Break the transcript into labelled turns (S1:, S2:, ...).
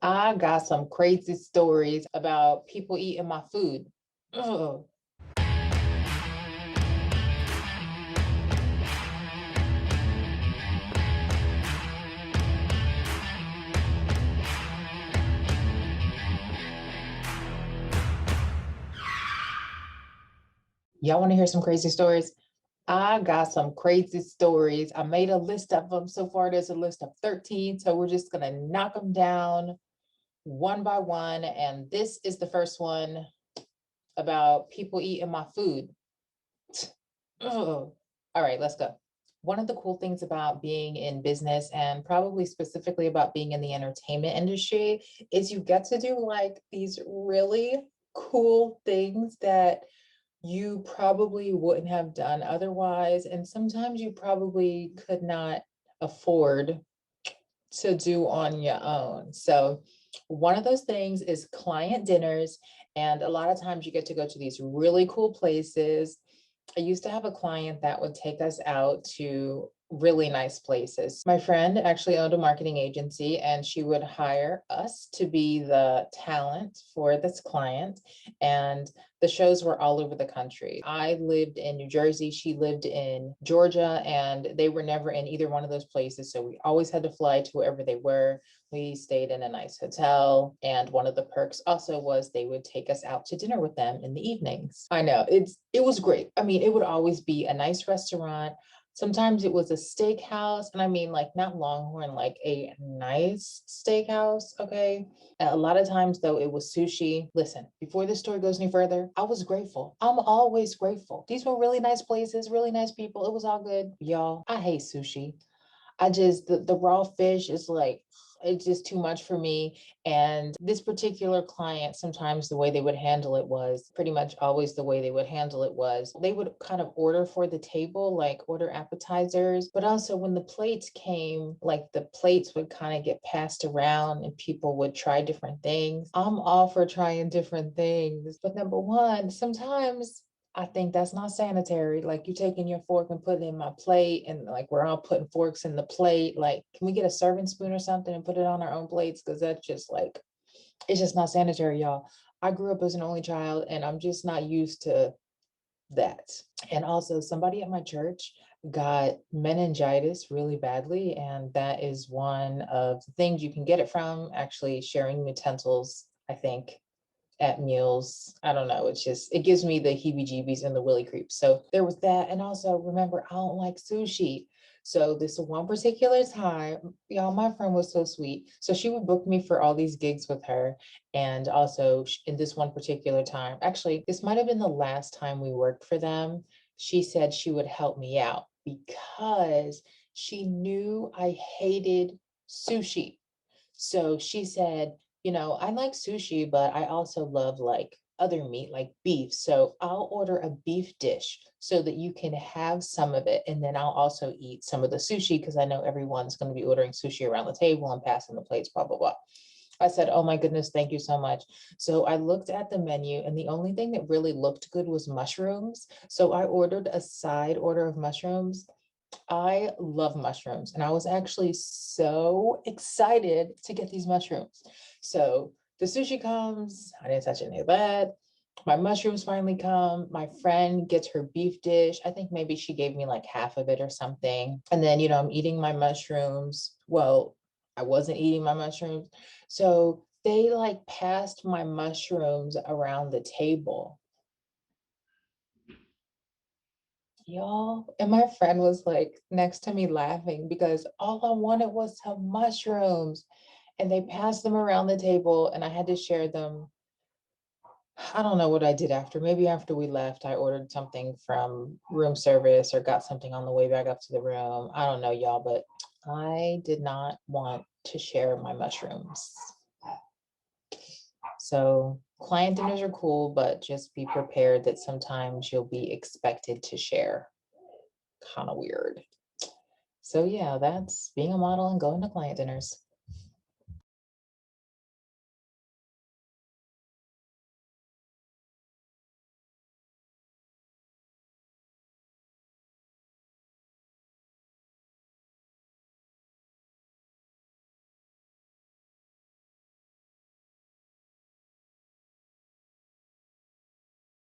S1: I got some crazy stories about people eating my food. Ugh. Y'all want to hear some crazy stories? I got some crazy stories. I made a list of them. So far, there's a list of 13. So we're just going to knock them down one by one. And this is the first one about people eating my food. Ugh. All right, let's go. One of the cool things about being in business and probably specifically about being in the entertainment industry is you get to do like these really cool things that you probably wouldn't have done otherwise. And sometimes you probably could not afford to do on your own. So, one of those things is client dinners. And a lot of times you get to go to these really cool places. I used to have a client that would take us out to really nice places. My friend actually owned a marketing agency and she would hire us to be the talent for this client. And the shows were all over the country. I lived in New Jersey, she lived in Georgia, and they were never in either one of those places. So we always had to fly to wherever they were. We stayed in a nice hotel. And one of the perks also was they would take us out to dinner with them in the evenings. I know it was great. I mean, it would always be a nice restaurant. Sometimes it was a steakhouse, and I mean, like, not Longhorn, like a nice steakhouse. Okay. A lot of times, though, it was sushi. Listen, before this story goes any further, I was grateful. I'm always grateful. These were really nice places, really nice people. It was all good. Y'all, I hate sushi. The raw fish is like, it's just too much for me. And this particular client, sometimes the way they would handle it was pretty much always the way they would handle it was they would kind of order for the table, like order appetizers. But also when the plates came, like the plates would kind of get passed around and people would try different things. I'm all for trying different things. But number one, sometimes I think that's not sanitary. Like you taking your fork and putting it in my plate, and like we're all putting forks in the plate. Like, can we get a serving spoon or something and put it on our own plates? Because that's just like, it's just not sanitary, y'all. I grew up as an only child and I'm just not used to that. And also, somebody at my church got meningitis really badly. And that is one of the things you can get it from actually sharing utensils, I think at meals. I don't know. It's just, it gives me the heebie jeebies and the willy creeps. So there was that. And also, remember, I don't like sushi. So this one particular time, y'all, my friend was so sweet. So she would book me for all these gigs with her. And also in this one particular time, actually, this might have been the last time we worked for them. She said she would help me out because she knew I hated sushi. So she said, I like sushi, but I also love like other meat, like beef. So I'll order a beef dish so that you can have some of it. And then I'll also eat some of the sushi because I know everyone's going to be ordering sushi around the table and passing the plates, blah, blah, blah. I said, oh my goodness, thank you so much. So I looked at the menu, and the only thing that really looked good was mushrooms. So I ordered a side order of mushrooms. I love mushrooms, and I was actually so excited to get these mushrooms. So the sushi comes, I didn't touch any of that. My mushrooms finally come. My friend gets her beef dish. I think maybe she gave me like half of it or something. And then, I'm eating my mushrooms. Well, I wasn't eating my mushrooms. So they like passed my mushrooms around the table, y'all. And my friend was like next to me laughing because all I wanted was some mushrooms. And they passed them around the table and I had to share them. I don't know what I did after. Maybe after we left, I ordered something from room service or got something on the way back up to the room. I don't know, y'all, but I did not want to share my mushrooms. So client dinners are cool, but just be prepared that sometimes you'll be expected to share. Kind of weird. So yeah, that's being a model and going to client dinners.